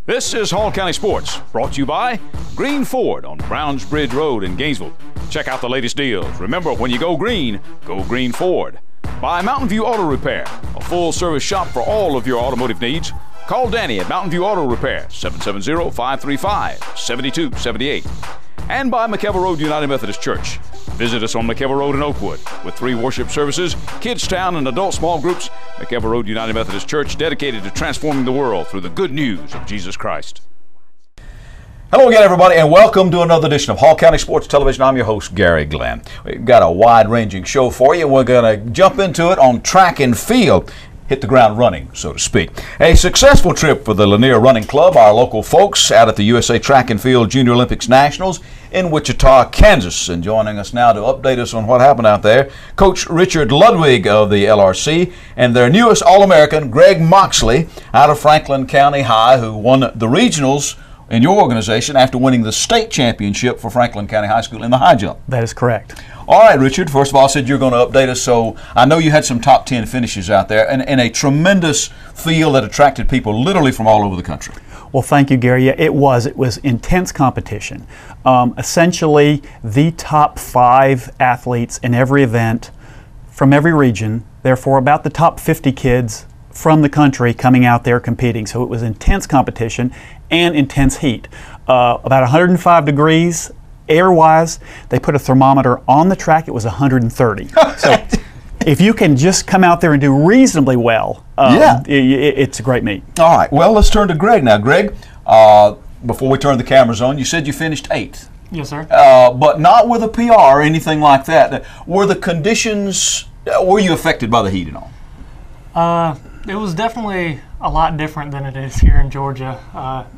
This is Hall County Sports, brought to you by Green Ford on Browns Bridge Road in Gainesville. Check out the latest deals. Remember, when you go Green Ford. By Mountain View Auto Repair, a full-service shop for all of your automotive needs. Call Danny at Mountain View Auto Repair, 770-535-7278. And by McKelvey Road United Methodist Church. Visit us on McKelvey Road in Oakwood. With 3 worship services, Kids Town, and adult small groups, McKelvey Road United Methodist Church dedicated to transforming the world through the good news of Jesus Christ. Hello again, everybody, and welcome to another edition of Hall County Sports Television. I'm your host, Garry Glenn. We've got a wide-ranging show for you. We're going to jump into it on track and field. Hit the ground running, so to speak. A successful trip for the Lanier Running Club, our local folks out at the USA Track and Field Junior Olympics Nationals in Wichita, Kansas. And joining us now to update us on what happened out there, Coach Richard Ludwig of the LRC and their newest All-American, Greg Moxley, out of Franklin County High, who won the regionals in your organization after winning the state championship for Franklin County High School in the high jump. That is correct. All right, Richard, first of all, I said you're going to update us, so I know you had some top 10 finishes out there and a tremendous field that attracted people literally from all over the country. Well, thank you, Gary. Yeah, it was intense competition. Essentially, the top 5 athletes in every event from every region, therefore about the top 50 kids from the country coming out there competing. So it was intense competition and intense heat. About 105 degrees. Air-wise, they put a thermometer on the track. It was 130. So if you can just come out there and do reasonably well, it's a great meet. All right. Well, let's turn to Greg now. Greg, before we turn the cameras on, you said you finished 8th. Yes, sir. But not with a PR or anything like that. Were the conditions, were you affected by the heat and all? It was definitely a lot different than it is here in Georgia.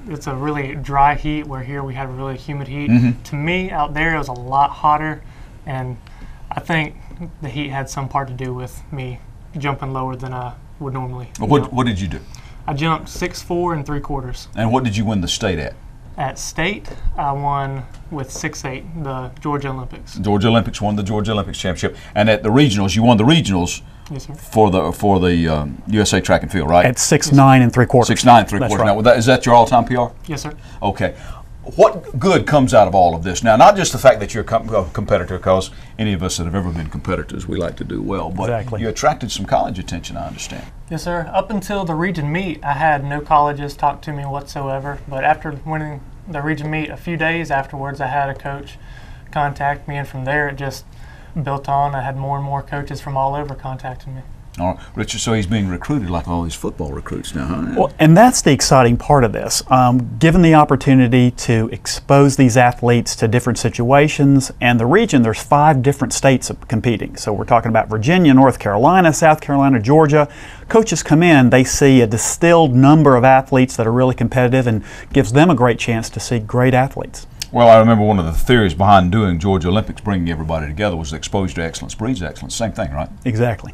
It's a really dry heat, where here we have a really humid heat. Mm-hmm. To me, out there, it was a lot hotter, and I think the heat had some part to do with me jumping lower than I would normally. What did you do? I jumped 6'4"3/4. And what did you win the state at? At state, I won with 6'8", the Georgia Olympics. Georgia Olympics won the Georgia Olympics championship, and at the regionals, you won the regionals. Yes, sir. For the USA Track and Field, right? At 6'9" 3/4. 6'9" 3/4. Right. Now, is that your all-time PR? Yes, sir. Okay. What good comes out of all of this? Now, not just the fact that you're a competitor, because any of us that have ever been competitors, we like to do well, but exactly. You attracted some college attention, I understand. Yes, sir. Up until the region meet, I had no colleges talk to me whatsoever, but after winning the region meet, a few days afterwards, I had a coach contact me, and from there it just built on. I had more and more coaches from all over contacting me. All right, Richard, so he's being recruited like all these football recruits now, huh? Well, and that's the exciting part of this. Given the opportunity to expose these athletes to different situations, and the region, there's 5 different states competing. So we're talking about Virginia, North Carolina, South Carolina, Georgia. Coaches come in, they see a distilled number of athletes that are really competitive, and gives them a great chance to see great athletes. Well, I remember one of the theories behind doing Georgia Olympics, bringing everybody together, was exposure to excellence breeds excellence. Same thing, right? Exactly.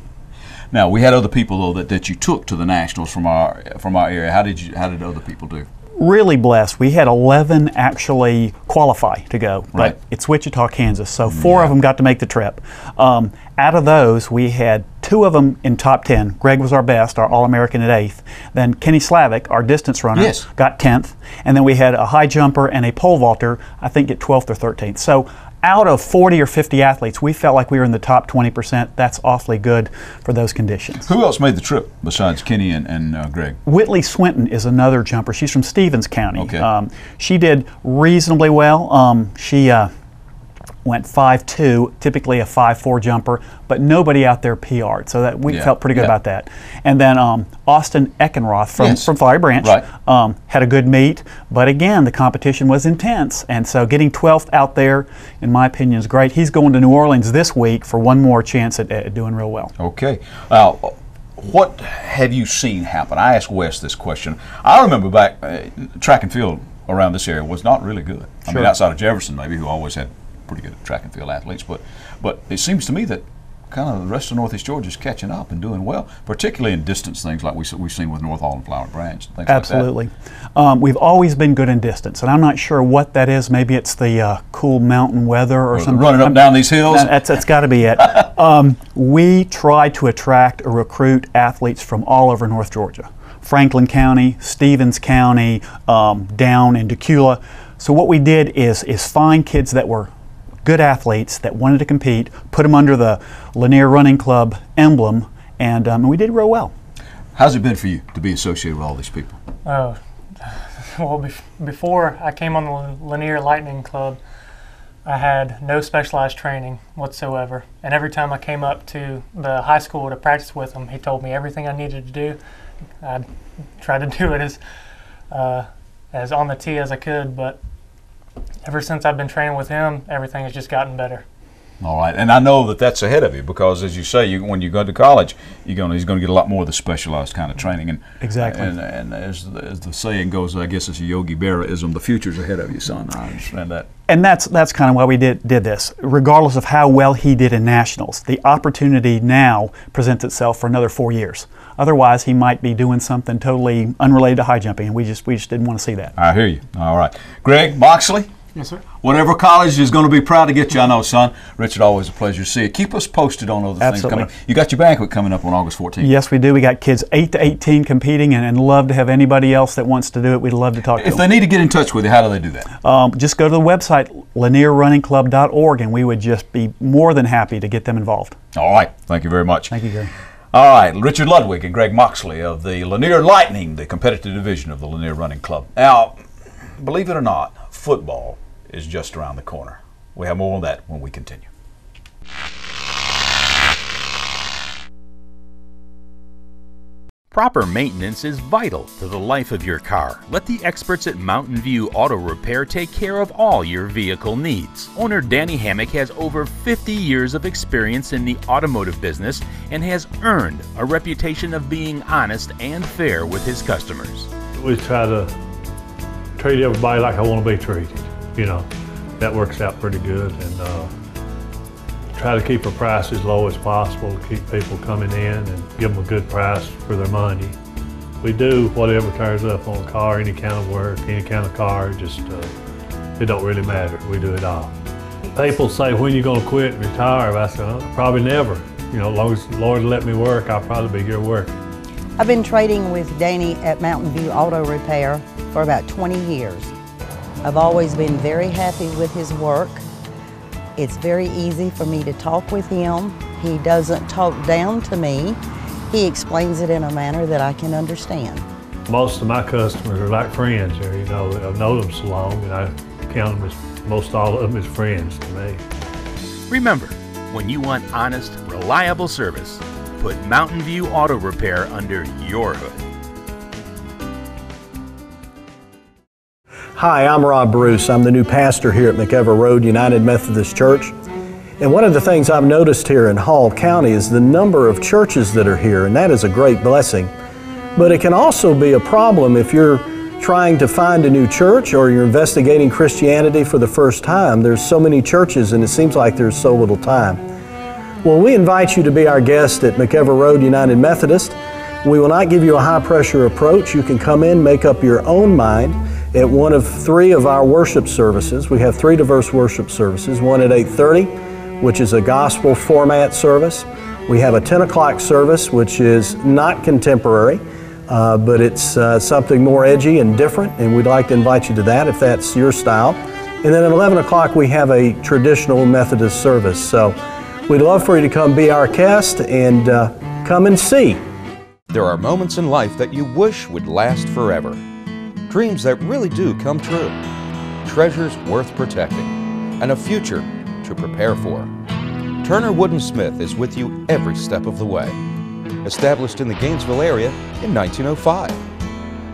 Now, we had other people, though, that you took to the Nationals from our area. How did other people do? Really blessed. We had 11 actually qualify to go, right. But it's Wichita, Kansas, so 4 of them got to make the trip. Out of those, we had 2 of them in top 10. Greg was our best, our All-American at 8th. Then Kenny Slavic, our distance runner, got 10th. And then we had a high jumper and a pole vaulter, I think at 12th or 13th. So out of 40 or 50 athletes, we felt like we were in the top 20%. That's awfully good for those conditions. Who else made the trip besides Kenny and Greg? Whitley Swinton is another jumper. She's from Stevens County. Okay. She did reasonably well. She went 5'2", typically a 5'4" jumper, but nobody out there PR'd, so that we felt pretty good about that. And then Austin Eckenroth from Flowery Branch had a good meet, but again, the competition was intense, and so getting 12th out there, in my opinion, is great. He's going to New Orleans this week for one more chance at doing real well. Okay. Now, what have you seen happen? I asked Wes this question. I remember back, track and field around this area was not really good. I mean, outside of Jefferson, maybe, who always had pretty good track and field athletes, but it seems to me that kind of the rest of Northeast Georgia is catching up and doing well, particularly in distance things like we've seen with North Hall and Flowery Branch. Things Absolutely. Like that. We've always been good in distance, and I'm not sure what that is. Maybe it's the cool mountain weather or something. Running up and down these hills? That's got to be it. We try to attract or recruit athletes from all over North Georgia. Franklin County, Stevens County, down in Decula. So what we did is find kids that were good athletes that wanted to compete, put them under the Lanier Running Club emblem, and we did real well. How's it been for you to be associated with all these people? Oh, well, before I came on the Lanier Lightning Club, I had no specialized training whatsoever. And every time I came up to the high school to practice with him, he told me everything I needed to do. I tried to do it as on the tee as I could, but ever since I've been training with him, everything has just gotten better. All right, and I know that that's ahead of you because, as you say, when you go to college, he's going to get a lot more of the specialized kind of training. And exactly. And as the saying goes, I guess it's a Yogi Berra-ism, the future's ahead of you, son. I understand that. And that's kind of why we did this. Regardless of how well he did in nationals, the opportunity now presents itself for another 4 years. Otherwise, he might be doing something totally unrelated to high jumping, and we just didn't want to see that. I hear you. All right. Greg, Moxley? Yes, sir. Whatever college is going to be proud to get you, I know, son. Richard, always a pleasure to see you. Keep us posted on other things coming up. You got your banquet coming up on August 14th. Yes, we do. We got kids 8 to 18 competing, and love to have anybody else that wants to do it. We'd love to talk to them. If they need to get in touch with you, how do they do that? Just go to the website, lanierrunningclub.org, and we would just be more than happy to get them involved. All right. Thank you very much. Thank you, Gary. All right. Richard Ludwig and Greg Moxley of the Lanier Lightning, the competitive division of the Lanier Running Club. Now, believe it or not, football is just around the corner. We have more on that when we continue. Proper maintenance is vital to the life of your car. Let the experts at Mountain View Auto Repair take care of all your vehicle needs. Owner Danny Hammock has over 50 years of experience in the automotive business and has earned a reputation of being honest and fair with his customers. We try to treat everybody like I want to be treated. You know, that works out pretty good, and try to keep our price as low as possible to keep people coming in and give them a good price for their money. We do whatever turns up on a car, any kind of work, any kind of car, just it don't really matter. We do it all. People say, when you going to quit and retire? I say, oh, probably never. You know, as long as the Lord let me work, I'll probably be here working. I've been trading with Danny at Mountain View Auto Repair for about 20 years. I've always been very happy with his work. It's very easy for me to talk with him. He doesn't talk down to me. He explains it in a manner that I can understand. Most of my customers are like friends here. You know, I've known them so long, and I count them as, most all of them as friends to me. Remember, when you want honest, reliable service, put Mountain View Auto Repair under your hood. Hi, I'm Rob Bruce. I'm the new pastor here at McEver Road United Methodist Church. And one of the things I've noticed here in Hall County is the number of churches that are here, and that is a great blessing. But it can also be a problem if you're trying to find a new church or you're investigating Christianity for the first time. There's so many churches and it seems like there's so little time. Well, we invite you to be our guest at McEver Road United Methodist. We will not give you a high-pressure approach. You can come in, make up your own mind at one of 3 of our worship services. We have 3 diverse worship services, one at 8:30, which is a gospel format service. We have a 10 o'clock service, which is not contemporary, but it's something more edgy and different, and we'd like to invite you to that if that's your style. And then at 11 o'clock, we have a traditional Methodist service. So we'd love for you to come be our guest and come and see. There are moments in life that you wish would last forever. Dreams that really do come true. Treasures worth protecting. And a future to prepare for. Turner Wood & Smith is with you every step of the way. Established in the Gainesville area in 1905.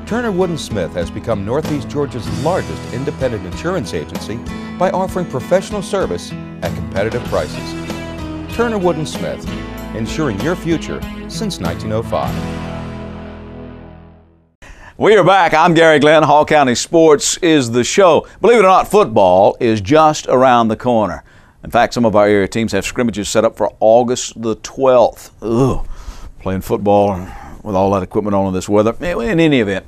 Turner Wood & Smith has become Northeast Georgia's largest independent insurance agency by offering professional service at competitive prices. Turner Wood & Smith, insuring your future since 1905. We are back. I'm Gary Glenn. Hall County Sports is the show. Believe it or not, football is just around the corner. In fact, some of our area teams have scrimmages set up for August the 12th. Ugh, playing football with all that equipment on in this weather. In any event,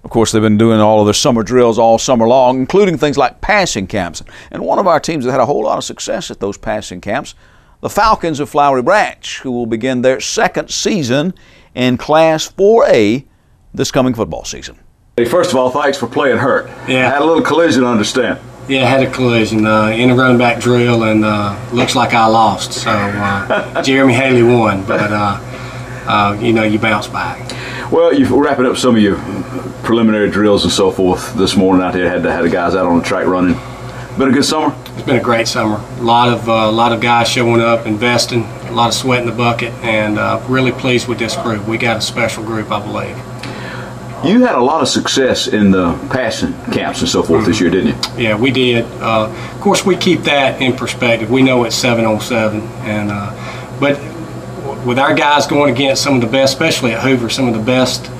of course, they've been doing all of their summer drills all summer long, including things like passing camps. And one of our teams that had a whole lot of success at those passing camps, the Falcons of Flowery Branch, who will begin their 2nd season in Class 4A this coming football season. Hey, first of all, thanks for playing hurt. Yeah. Had a little collision, I understand. Yeah, I had a collision in a running back drill, and looks like I lost. So Jeremy Haley won, but you bounce back. Well, you're wrapping up some of your preliminary drills and so forth this morning out there. Had the guys out on the track running. Been a good summer? It's been a great summer. A lot of guys showing up, investing, a lot of sweat in the bucket, and really pleased with this group. We got a special group, I believe. You had a lot of success in the passing camps and so forth this year, didn't you? Yeah, we did. Of course, we keep that in perspective. We know it's 7-on-7, and but with our guys going against some of the best, especially at Hoover, some of the best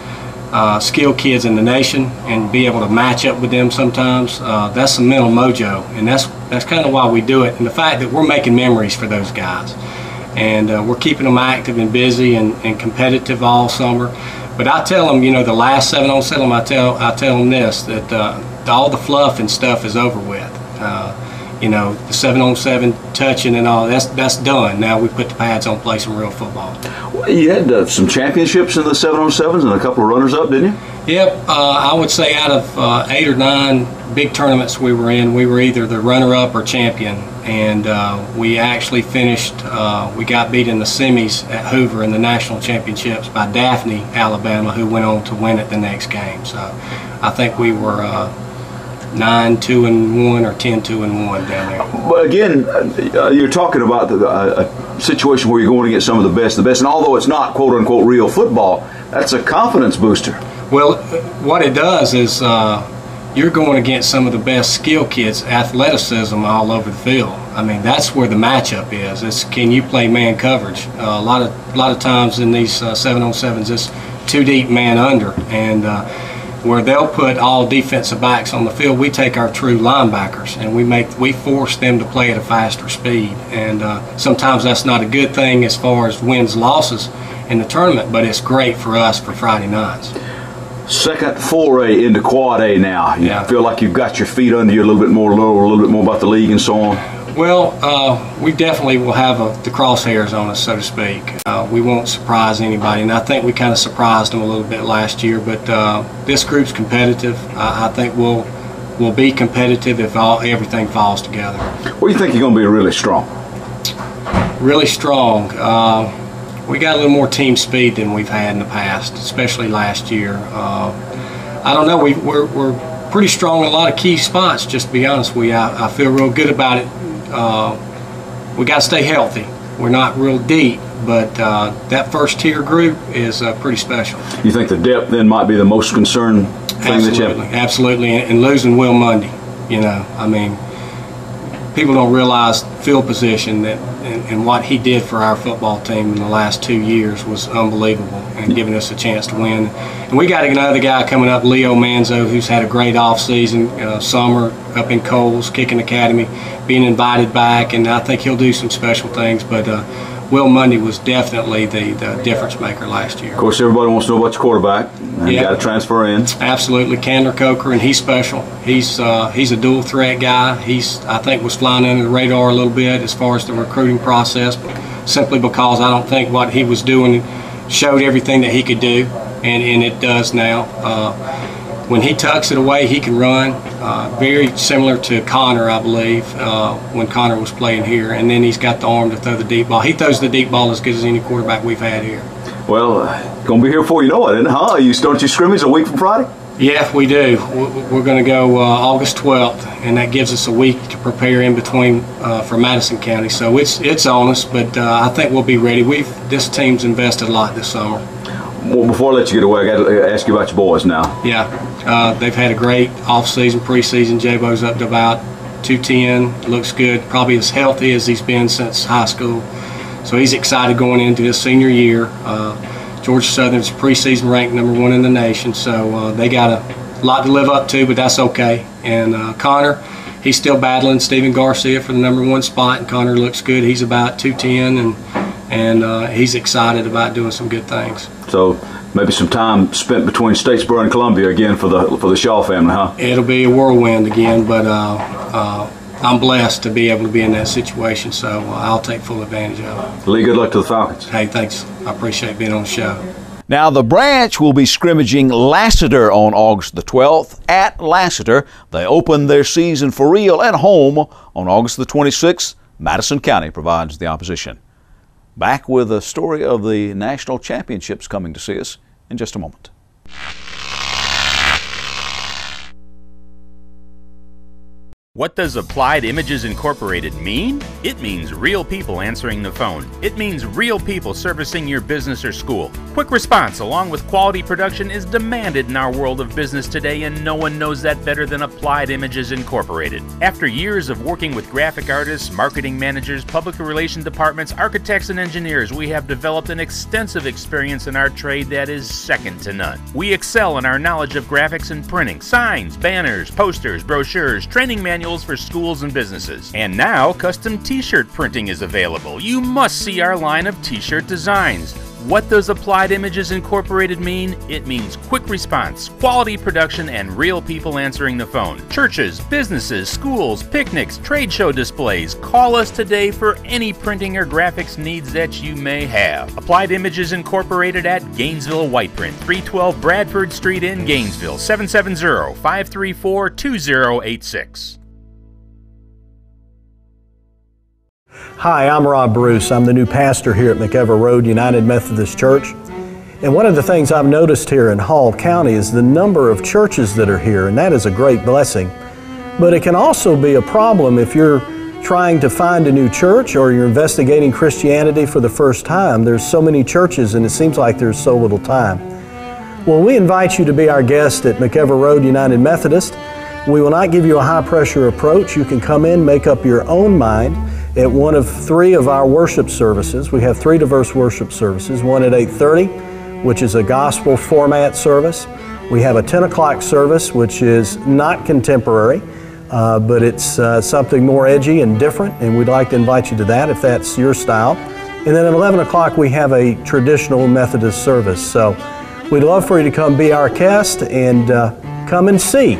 skilled kids in the nation, and be able to match up with them sometimes, that's some mental mojo, and that's kind of why we do it. And the fact that we're making memories for those guys, and we're keeping them active and busy and competitive all summer. But I tell them, the last 7-on-7, I tell them this, that all the fluff and stuff is over with. The 7-on-7 touching and all, that's done. Now we put the pads on, play some real football. Well, you had some championships in the 7-on-7s and a couple of runners-up, didn't you? Yep. I would say out of 8 or 9 big tournaments we were in, we were either the runner-up or champion. And we actually finished, we got beat in the semis at Hoover in the national championships by Daphne, Alabama, who went on to win it the next game. So I think we were 9-2-1 or 10-2-1 down there. But again, you're talking about a situation where you're going to get some of the best. And although it's not quote-unquote real football, that's a confidence booster. Well, what it does is you're going against some of the best skill kids, athleticism all over the field. I mean, that's where the matchup is. It's can you play man coverage? A lot of times in these 7-on-7s, it's too deep man under, and where they'll put all defensive backs on the field, we take our true linebackers and we force them to play at a faster speed. And sometimes that's not a good thing as far as wins, losses in the tournament, but it's great for us for Friday nights. Second foray into Quad A now. You feel like you've got your feet under you a little bit more, lower, a little bit more about the league and so on? Well, we definitely will have the crosshairs on us, so to speak. We won't surprise anybody, and I think we kind of surprised them a little bit last year, but this group's competitive. I think we'll be competitive if everything falls together. What do you think you're going to be really strong? Really strong. We got a little more team speed than we've had in the past, especially last year. I don't know. We're pretty strong in a lot of key spots, just to be honest with you. I feel real good about it. We got to stay healthy. We're not real deep, but that first tier group is pretty special. You think the depth then might be the most concerned thing that you have? Absolutely. And losing Will Mundy, I mean, people don't realize field position and what he did for our football team in the last 2 years was unbelievable, and giving us a chance to win. And we got another guy coming up, Leo Manzo, who's had a great offseason, summer up in Coles, kicking academy, being invited back, and I think he'll do some special things. But Will Mundy was definitely the difference maker last year. Of course, everybody wants to know about your quarterback. And you got to transfer in. Absolutely, Candler Coker, and he's special. He's a dual threat guy. I think was flying under the radar a little bit as far as the recruiting process, simply because I don't think what he was doing showed everything that he could do, and it does now. When he tucks it away, he can run. Very similar to Connor, I believe, when Connor was playing here. And then he's got the arm to throw the deep ball. He throws the deep ball as good as any quarterback we've had here. Well, going to be here before you know it, isn't it? Huh? You start your scrimmage a week from Friday? Yeah, we do. We're going to go August 12th, and that gives us a week to prepare in between for Madison County. So it's on us, but I think we'll be ready. This team's invested a lot this summer. Well, before I let you get away, I got to ask you about your boys now. Yeah, they've had a great off-season, preseason. J-Bo's up to about 210. Looks good. Probably as healthy as he's been since high school. So he's excited going into his senior year. Georgia Southern's preseason ranked #1 in the nation, so they got a lot to live up to, but that's okay. And Connor, he's still battling Stephen Garcia for the #1 spot, and Connor looks good. He's about 210, and he's excited about doing some good things. So maybe some time spent between Statesboro and Columbia again for the Shaw family, huh? It'll be a whirlwind again, but I'm blessed to be able to be in that situation, so I'll take full advantage of it. Lee, good luck to the Falcons. Hey, thanks. I appreciate being on the show. Now, the branch will be scrimmaging Lassiter on August the 12th at Lassiter. They open their season for real at home on August the 26th. Madison County provides the opposition. Back with a story of the national championships coming to see us in just a moment. What does Applied Images Incorporated mean? It means real people answering the phone. It means real people servicing your business or school. Quick response along with quality production is demanded in our world of business today, and no one knows that better than Applied Images Incorporated. After years of working with graphic artists, marketing managers, public relations departments, architects, and engineers, we have developed an extensive experience in our trade that is second to none. We excel in our knowledge of graphics and printing, signs, banners, posters, brochures, training manuals for schools and businesses. And now, custom t-shirt printing is available. You must see our line of t-shirt designs. What does Applied Images Incorporated mean? It means quick response, quality production, and real people answering the phone. Churches, businesses, schools, picnics, trade show displays. Call us today for any printing or graphics needs that you may have. Applied Images Incorporated at Gainesville White Print, 312 Bradford Street in Gainesville, 770-534-2086. Hi, I'm Rob Bruce. I'm the new pastor here at McEver Road United Methodist Church. And one of the things I've noticed here in Hall County is the number of churches that are here, and that is a great blessing. But it can also be a problem if you're trying to find a new church or you're investigating Christianity for the first time. There's so many churches and it seems like there's so little time. Well, we invite you to be our guest at McEver Road United Methodist. We will not give you a high-pressure approach. You can come in, make up your own mind at one of three of our worship services. We have three diverse worship services, one at 8:30, which is a gospel format service. We have a 10 o'clock service, which is not contemporary, but it's something more edgy and different, and we'd like to invite you to that if that's your style. And then at 11 o'clock, we have a traditional Methodist service. So we'd love for you to come be our guest and come and see.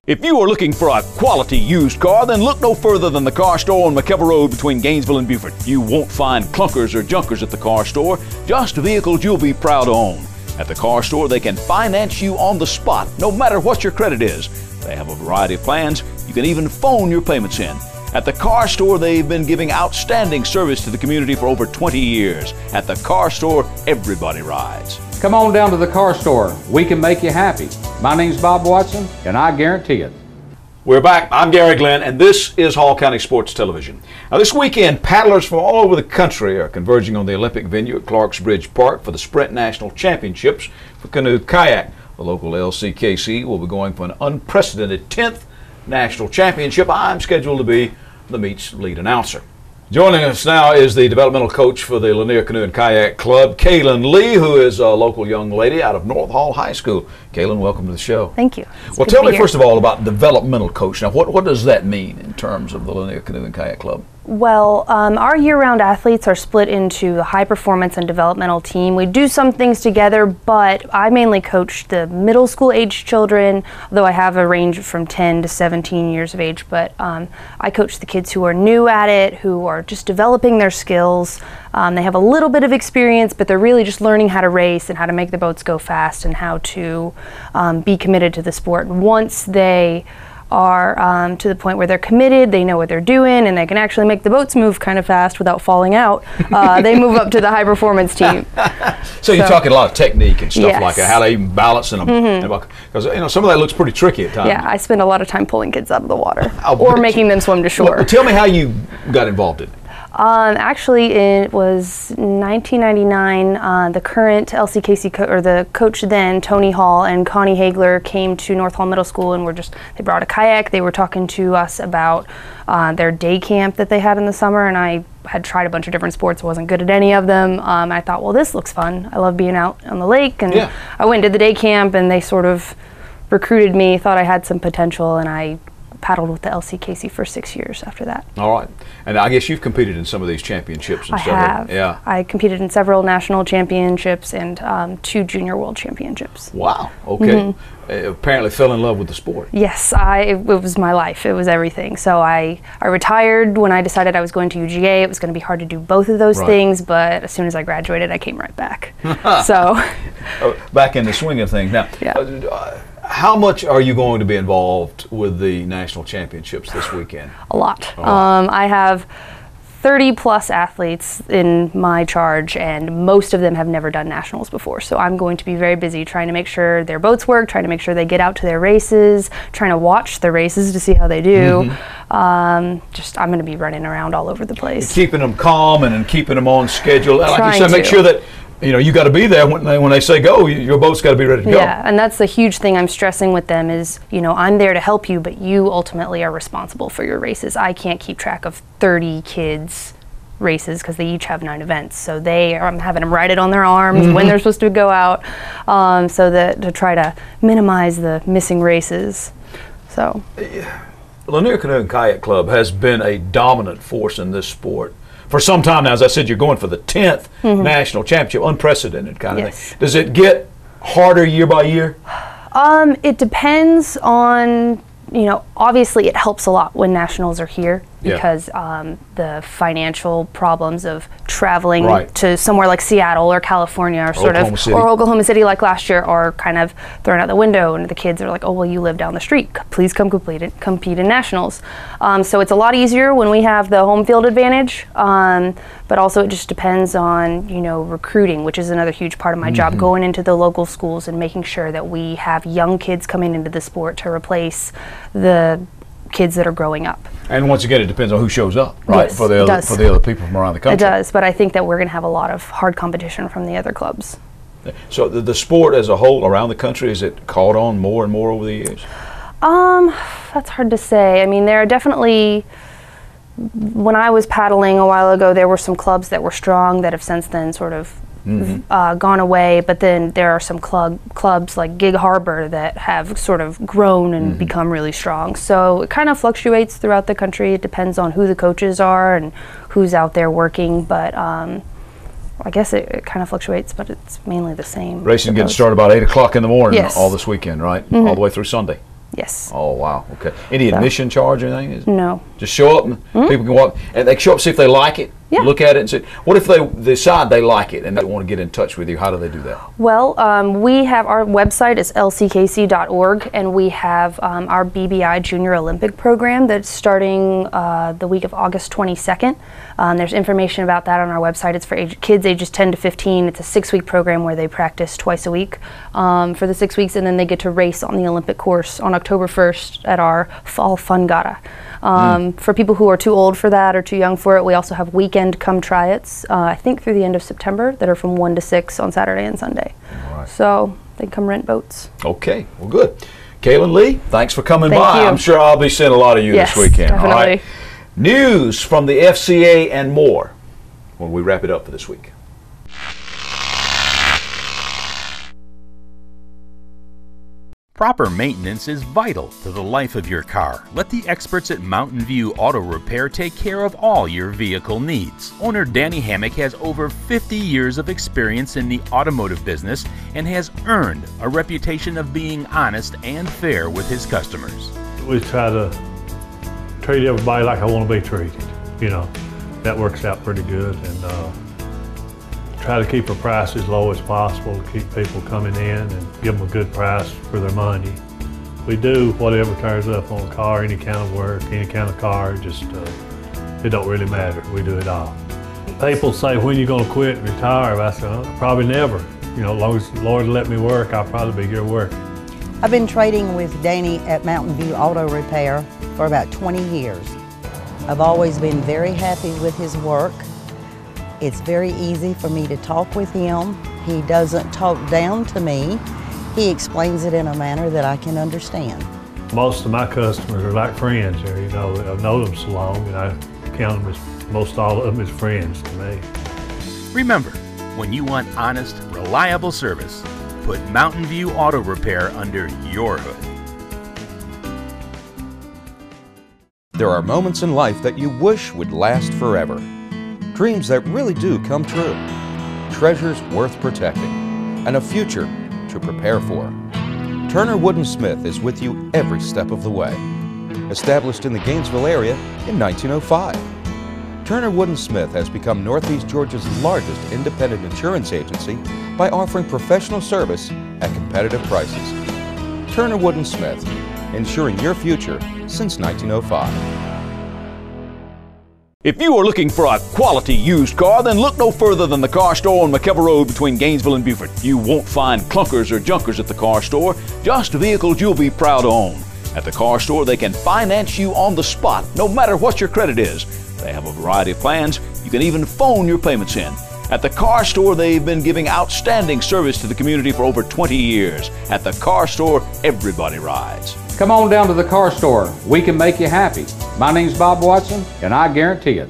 If you are looking for a quality used car, then look no further than the car store on McEver Road between Gainesville and Beaufort. You won't find clunkers or junkers at the car store, just vehicles you'll be proud to own. At the car store, they can finance you on the spot, no matter what your credit is. They have a variety of plans. You can even phone your payments in. At the car store, they've been giving outstanding service to the community for over 20 years. At the car store, everybody rides. Come on down to the car store. We can make you happy. My name's Bob Watson, and I guarantee it. We're back. I'm Garry Glenn, and this is Hall County Sports Television. Now, this weekend, paddlers from all over the country are converging on the Olympic venue at Clarks Bridge Park for the Sprint National Championships for Canoe Kayak. The local LCKC will be going for an unprecedented 10th National Championship. I'm scheduled to be the meet's lead announcer. Joining us now is the developmental coach for the Lanier Canoe and Kayak Club, Kalen Lee, who is a local young lady out of North Hall High School. Kalen, welcome to the show. Thank you. Well, tell me first of all about developmental coach. Now, what does that mean in terms of the Lanier Canoe and Kayak Club? Well, our year-round athletes are split into a high-performance and developmental team. We do some things together, but I mainly coach the middle school age children, though I have a range from 10 to 17 years of age. But I coach the kids who are new at it, who are just developing their skills. They have a little bit of experience, but they're really just learning how to race and how to make the boats go fast and how to be committed to the sport. Once they are to the point where they're committed, they know what they're doing, and they can actually make the boats move kind of fast without falling out, they move up to the high performance team. So you're talking a lot of technique and stuff Yes. like that, how they even balance in them. Because some of that looks pretty tricky at times. Yeah, I spend a lot of time pulling kids out of the water I'll or bet making you. them swim to shore. Well, tell me how you got involved in it. Actually, it was 1999. The current LCKC or the coach then, Tony Hall and Connie Hagler, came to North Hall Middle School and they brought a kayak. They were talking to us about their day camp that they had in the summer, and I had tried a bunch of different sports, wasn't good at any of them. I thought, well, this looks fun. I love being out on the lake, and I went and did the day camp, and they sort of recruited me, thought I had some potential, and I paddled with the LCKC for 6 years after that. All right. And I guess you've competed in some of these championships and I stuff. have. Yeah. I competed in several national championships and 2 junior world championships. Wow. Okay. Apparently fell in love with the sport. Yes, it was my life. It was everything. So I retired when I decided I was going to UGA. It was going to be hard to do both of those things, but as soon as I graduated, I came right back. So back in the swing of things. Now, how much are you going to be involved with the national championships this weekend? A lot. I have 30 plus athletes in my charge, and most of them have never done nationals before. So I'm going to be very busy trying to make sure their boats work, trying to make sure they get out to their races, trying to watch the races to see how they do. I'm going to be running around all over the place. Keeping them calm and keeping them on schedule. Like you said, Trying make to. sure that you got to be there when they say go. Your boat's got to be ready to go. Yeah, and that's the huge thing I'm stressing with them is, I'm there to help you, but you ultimately are responsible for your races. I can't keep track of 30 kids' races because they each have 9 events. So I'm having them write it on their arms when they're supposed to go out, so that to try to minimize the missing races. So, Lanier Canoe and Kayak Club has been a dominant force in this sport for some time now. As I said, you're going for the 10th national championship, unprecedented kind of thing. Does it get harder year by year? It depends on, obviously it helps a lot when nationals are here because the financial problems of traveling to somewhere like Seattle or California or Oklahoma City like last year are kind of thrown out the window, and the kids are like, oh, well, you live down the street. Please come compete in nationals. So it's a lot easier when we have the home field advantage, but also it just depends on, recruiting, which is another huge part of my job, going into the local schools and making sure that we have young kids coming into the sport to replace the kids that are growing up. And once again, it depends on who shows up, right? Yes, for the other people from around the country. It does, but I think that we're going to have a lot of hard competition from the other clubs. So the sport as a whole around the country, is it caught on more and more over the years? That's hard to say. I mean, there are definitely, when I was paddling a while ago, there were some clubs that were strong that have since then sort of gone away, but then there are some clubs like Gig Harbor that have sort of grown and become really strong. So it kind of fluctuates throughout the country. It depends on who the coaches are and who's out there working, but I guess it kind of fluctuates, but it's mainly the same. Racing getting started about 8 o'clock in the morning all this weekend, right? All the way through Sunday. Yes. Oh, wow. Okay. Any admission charge or anything? No. Just show up and people can walk. And they show up, see if they like it, look at it and say, what if they decide they like it and they want to get in touch with you? How do they do that? Well, we have our website is lckc.org, and we have our BBI Junior Olympic program that's starting the week of August 22nd. There's information about that on our website. It's for kids ages 10 to 15. It's a 6-week program where they practice twice a week for the 6 weeks, and then they get to race on the Olympic course on October 1st at our Fall Fun Gala. For people who are too old for that or too young for it, we also have weekend come try-its, I think through the end of September, that are from 1 to 6 on Saturday and Sunday. Right. So they can come rent boats. Okay, well, good. Kalen Lee, thanks for coming Thank by. you. I'm sure I'll be seeing a lot of you this weekend. Definitely. All right. News from the FCA and more when we wrap it up for this week. Proper maintenance is vital to the life of your car. Let the experts at Mountain View Auto Repair take care of all your vehicle needs. Owner Danny Hammock has over 50 years of experience in the automotive business and has earned a reputation of being honest and fair with his customers. We try to treat everybody like I want to be treated. That works out pretty good, and try to keep the price as low as possible to keep people coming in and give them a good price for their money. We do whatever turns up on a car, any kind of work, any kind of car, just it don't really matter. We do it all. People say, when you going to quit and retire? I say, probably never. As long as the Lord let me work, I'll probably be here working. I've been trading with Danny at Mountain View Auto Repair for about 20 years. I've always been very happy with his work. It's very easy for me to talk with him. He doesn't talk down to me. He explains it in a manner that I can understand. Most of my customers are like friends here. I've known them so long, and I count them as, most all of them as friends to me. Remember, when you want honest, reliable service, put Mountain View Auto Repair under your hood. There are moments in life that you wish would last forever. Dreams that really do come true. Treasures worth protecting. And a future to prepare for. Turner Wood & Smith is with you every step of the way. Established in the Gainesville area in 1905. Turner Wood & Smith has become Northeast Georgia's largest independent insurance agency by offering professional service at competitive prices. Turner Wood & Smith, insuring your future since 1905. If you are looking for a quality used car, then look no further than the car store on McKellar Road between Gainesville and Beaufort. You won't find clunkers or junkers at the car store, just vehicles you'll be proud to own. At the car store, they can finance you on the spot, no matter what your credit is. They have a variety of plans. You can even phone your payments in. At the car store, they've been giving outstanding service to the community for over 20 years. At the car store, everybody rides. Come on down to the car store. We can make you happy. My name's Bob Watson, and I guarantee it.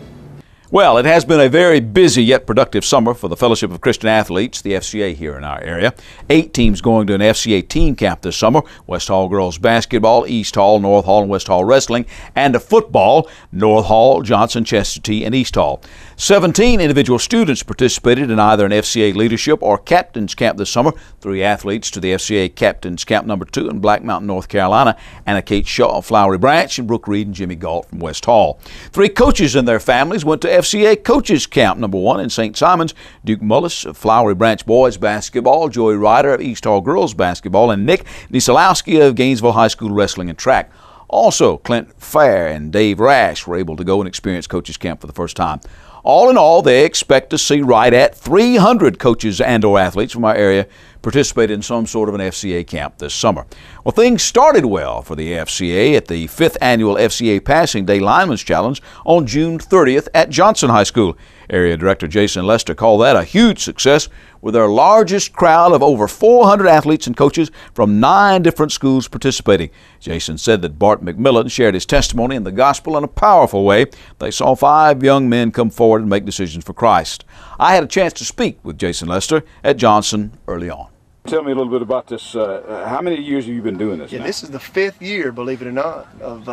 Well, it has been a very busy yet productive summer for the Fellowship of Christian Athletes, the FCA, here in our area. 8 teams going to an FCA team camp this summer. West Hall girls basketball, East Hall, North Hall, and West Hall wrestling, and a football, North Hall, Johnson, Chestatee, and East Hall. 17 individual students participated in either an FCA leadership or captain's camp this summer. 3 athletes to the FCA captain's camp number 2 in Black Mountain, North Carolina. Anna Kate Shaw of Flowery Branch and Brooke Reed and Jimmy Galt from West Hall. 3 coaches and their families went to FCA coaches camp number 1 in St. Simons. Duke Mullis of Flowery Branch boys basketball, Joey Ryder of East Hall girls basketball, and Nick Niesalowski of Gainesville High School wrestling and track. Also, Clint Fair and Dave Rash were able to go and experience coaches camp for the first time. All in all, they expect to see right at 300 coaches and or athletes from our area participate in some sort of an FCA camp this summer. Well, things started well for the FCA at the 5th annual FCA Passing Day Lineman's Challenge on June 30th at Johnson High School. Area Director Jason Lester called that a huge success, with their largest crowd of over 400 athletes and coaches from 9 different schools participating. Jason said that Bart McMillan shared his testimony in the gospel in a powerful way. They saw 5 young men come forward and make decisions for Christ. I had a chance to speak with Jason Lester at Johnson early on. Tell me a little bit about this. How many years have you been doing this now? This is the 5th year, believe it or not, of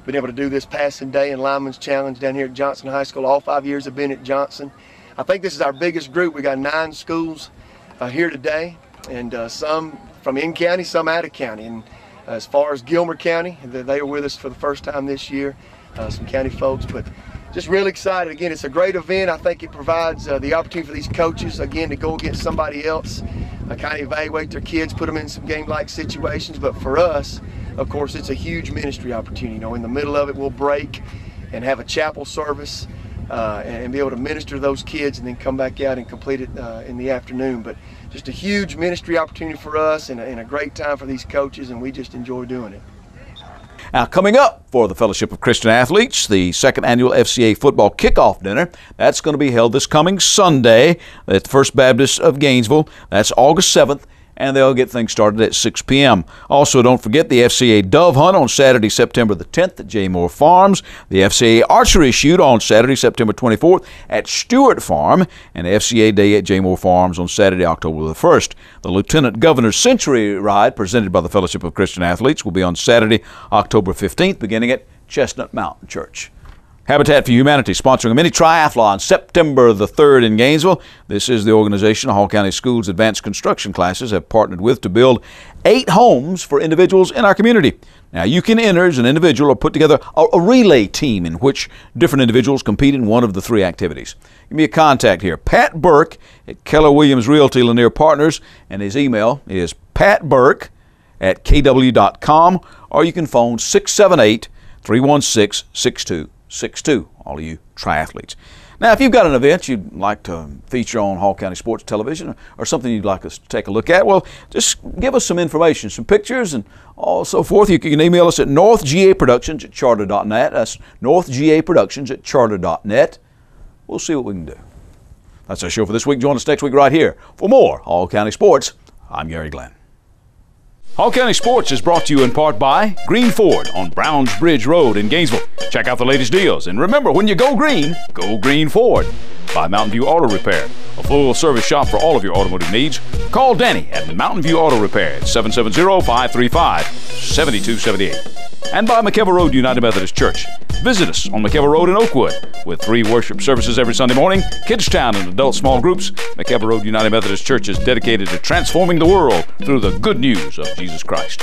been able to do this Passing Day and Lineman's Challenge down here at Johnson High School. All 5 years have been at Johnson. I think this is our biggest group. We got 9 schools here today, and some from in county, some out of county. And as far as Gilmer County, they are with us for the first time this year. Some county folks, but just really excited. Again, it's a great event. I think it provides the opportunity for these coaches, again, to go against somebody else, kind of evaluate their kids, put them in some game-like situations. But for us, of course, it's a huge ministry opportunity. You know, in the middle of it, we'll break and have a chapel service and be able to minister to those kids and then come back out and complete it in the afternoon. But just a huge ministry opportunity for us and a great time for these coaches, and we just enjoy doing it. Now, coming up for the Fellowship of Christian Athletes, the 2nd annual FCA football kickoff dinner. That's going to be held this coming Sunday at the First Baptist of Gainesville. That's August 7th. And they'll get things started at 6 p.m. Also, don't forget the FCA Dove Hunt on Saturday, September the 10th at J. Moore Farms, the FCA Archery Shoot on Saturday, September 24th at Stewart Farm, and the FCA Day at J. Moore Farms on Saturday, October the 1st. The Lieutenant Governor's Century Ride, presented by the Fellowship of Christian Athletes, will be on Saturday, October 15th, beginning at Chestnut Mountain Church. Habitat for Humanity sponsoring a mini triathlon September the 3rd in Gainesville. This is the organization Hall County Schools Advanced Construction Classes have partnered with to build 8 homes for individuals in our community. Now, you can enter as an individual or put together a relay team in which different individuals compete in one of the 3 activities. Give me a contact here, Pat Burke at Keller Williams Realty Lanier Partners, and his email is patburke@kw.com, or you can phone 678-316-6262, all of you triathletes. Now, if you've got an event you'd like to feature on Hall County Sports Television or something you'd like us to take a look at, well, just give us some information, some pictures and all so forth. You can email us at northgaproductions@charter.net. That's northgaproductions@charter.net. We'll see what we can do. That's our show for this week. Join us next week right here for more Hall County Sports. I'm Gary Glenn. Hall County Sports is brought to you in part by Green Ford on Browns Bridge Road in Gainesville. Check out the latest deals. And remember, when you go Green Ford. By Mountain View Auto Repair, a full-service shop for all of your automotive needs. Call Danny at Mountain View Auto Repair at 770-535-7278. and by McKelvey Road United Methodist Church. Visit us on McKelvey Road in Oakwood with 3 worship services every Sunday morning, Kids Town and adult small groups. McKelvey Road United Methodist Church is dedicated to transforming the world through the good news of Jesus Christ.